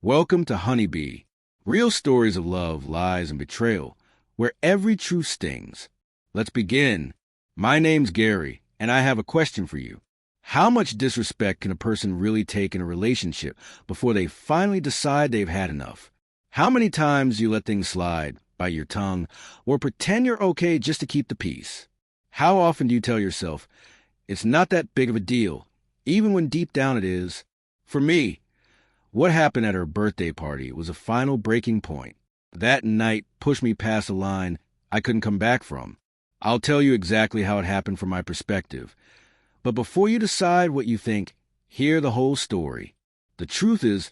Welcome to Honeybee, real stories of love, lies, and betrayal, where every truth stings. Let's begin. My name's Gary, and I have a question for you. How much disrespect can a person really take in a relationship before they finally decide they've had enough? How many times do you let things slide, bite your tongue, or pretend you're okay just to keep the peace? How often do you tell yourself, it's not that big of a deal, even when deep down it is? For me, what happened at her birthday party was a final breaking point. That night pushed me past a line I couldn't come back from. I'll tell you exactly how it happened from my perspective. But before you decide what you think, hear the whole story. The truth is,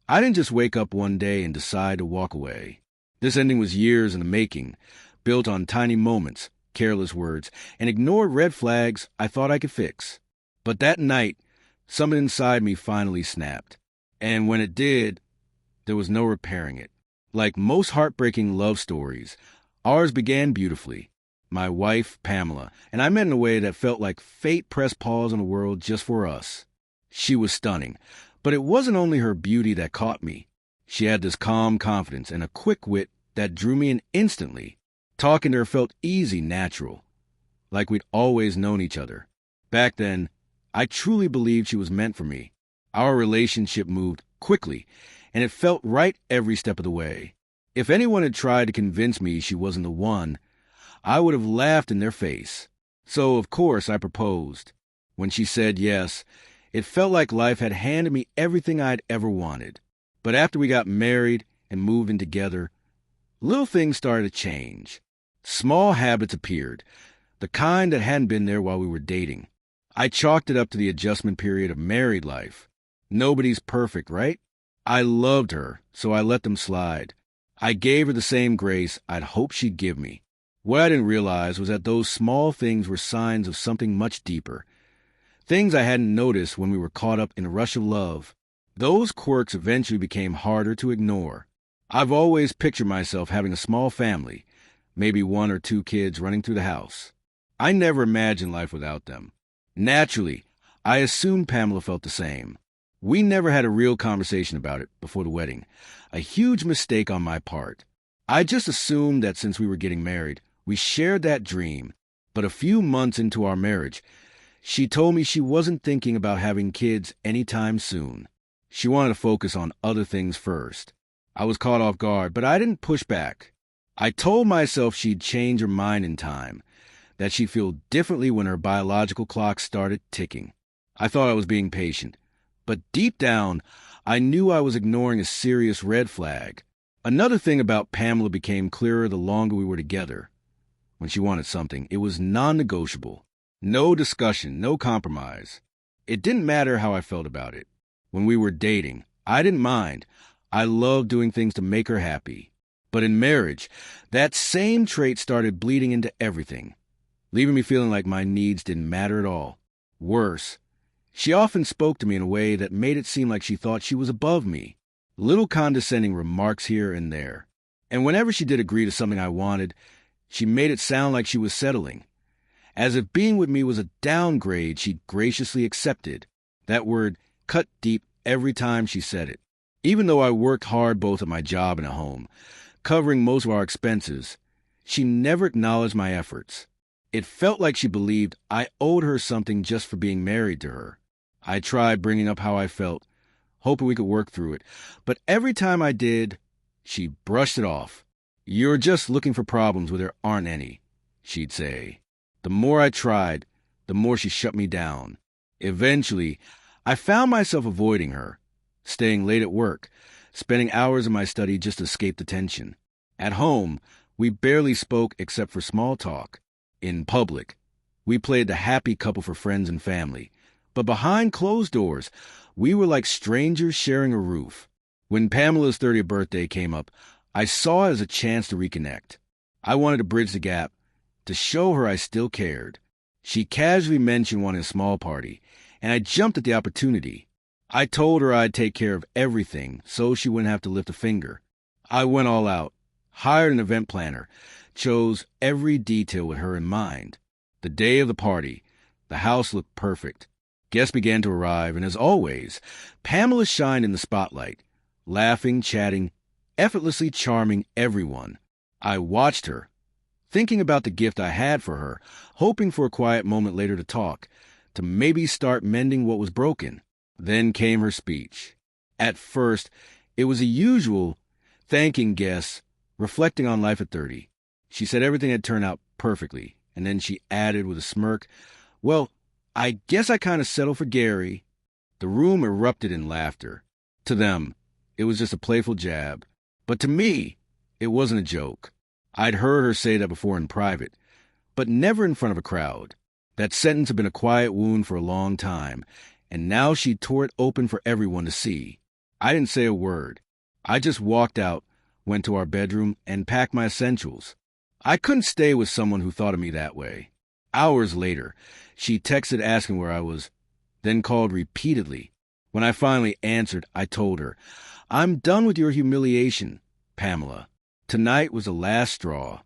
I didn't just wake up one day and decide to walk away. This ending was years in the making, built on tiny moments, careless words, and ignored red flags I thought I could fix. But that night, something inside me finally snapped. And when it did, there was no repairing it. Like most heartbreaking love stories, ours began beautifully. My wife, Pamela, and I met in a way that felt like fate pressed pause on the world just for us. She was stunning, but it wasn't only her beauty that caught me. She had this calm confidence and a quick wit that drew me in instantly. Talking to her felt easy, natural, like we'd always known each other. Back then, I truly believed she was meant for me. Our relationship moved quickly, and it felt right every step of the way. If anyone had tried to convince me she wasn't the one, I would have laughed in their face. So, of course, I proposed. When she said yes, it felt like life had handed me everything I'd ever wanted. But after we got married and moved in together, little things started to change. Small habits appeared, the kind that hadn't been there while we were dating. I chalked it up to the adjustment period of married life. Nobody's perfect, right? I loved her, so I let them slide. I gave her the same grace I'd hoped she'd give me. What I didn't realize was that those small things were signs of something much deeper. Things I hadn't noticed when we were caught up in a rush of love. Those quirks eventually became harder to ignore. I've always pictured myself having a small family, maybe 1 or 2 kids running through the house. I never imagined life without them. Naturally, I assumed Pamela felt the same. We never had a real conversation about it before the wedding, a huge mistake on my part. I just assumed that since we were getting married, we shared that dream. But a few months into our marriage, she told me she wasn't thinking about having kids anytime soon. She wanted to focus on other things first. I was caught off guard, but I didn't push back. I told myself she'd change her mind in time, that she'd feel differently when her biological clock started ticking. I thought I was being patient. But deep down, I knew I was ignoring a serious red flag. Another thing about Pamela became clearer the longer we were together. When she wanted something, it was non-negotiable. No discussion, no compromise. It didn't matter how I felt about it. When we were dating, I didn't mind. I loved doing things to make her happy. But in marriage, that same trait started bleeding into everything, leaving me feeling like my needs didn't matter at all. Worse, she often spoke to me in a way that made it seem like she thought she was above me. Little condescending remarks here and there. And whenever she did agree to something I wanted, she made it sound like she was settling. As if being with me was a downgrade she'd graciously accepted. That word cut deep every time she said it. Even though I worked hard both at my job and at home, covering most of our expenses, she never acknowledged my efforts. It felt like she believed I owed her something just for being married to her. I tried bringing up how I felt, hoping we could work through it, but every time I did, she brushed it off. "You're just looking for problems where there aren't any," she'd say. The more I tried, the more she shut me down. Eventually, I found myself avoiding her, staying late at work, spending hours in my study just to escape the tension. At home, we barely spoke except for small talk. In public, we played the happy couple for friends and family. But behind closed doors, we were like strangers sharing a roof. When Pamela's 30th birthday came up, I saw it as a chance to reconnect. I wanted to bridge the gap, to show her I still cared. She casually mentioned wanting a small party, and I jumped at the opportunity. I told her I'd take care of everything so she wouldn't have to lift a finger. I went all out, hired an event planner, chose every detail with her in mind. The day of the party, the house looked perfect. Guests began to arrive, and as always, Pamela shined in the spotlight. laughing, chatting, effortlessly charming everyone. I watched her, thinking about the gift I had for her, hoping for a quiet moment later to talk, to maybe start mending what was broken. Then came her speech. At first, it was a usual thanking guests, reflecting on life at 30. She said everything had turned out perfectly, and then she added with a smirk, "Well, I guess I kind of settled for Gary." The room erupted in laughter. To them, it was just a playful jab. But to me, it wasn't a joke. I'd heard her say that before in private, but never in front of a crowd. That sentence had been a quiet wound for a long time, and now she tore it open for everyone to see. I didn't say a word. I just walked out, went to our bedroom, and packed my essentials. I couldn't stay with someone who thought of me that way. Hours later, she texted asking where I was, then called repeatedly. When I finally answered, I told her, "I'm done with your humiliation, Pamela. Tonight was the last straw."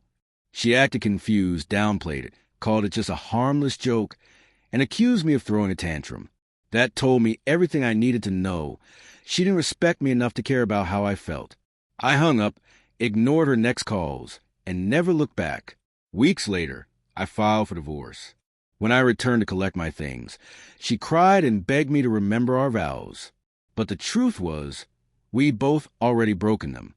She acted confused, downplayed it, called it just a harmless joke, and accused me of throwing a tantrum. That told me everything I needed to know. She didn't respect me enough to care about how I felt. I hung up, ignored her next calls, and never looked back. Weeks later, I filed for divorce. When I returned to collect my things, she cried and begged me to remember our vows. But the truth was, we'd both already broken them.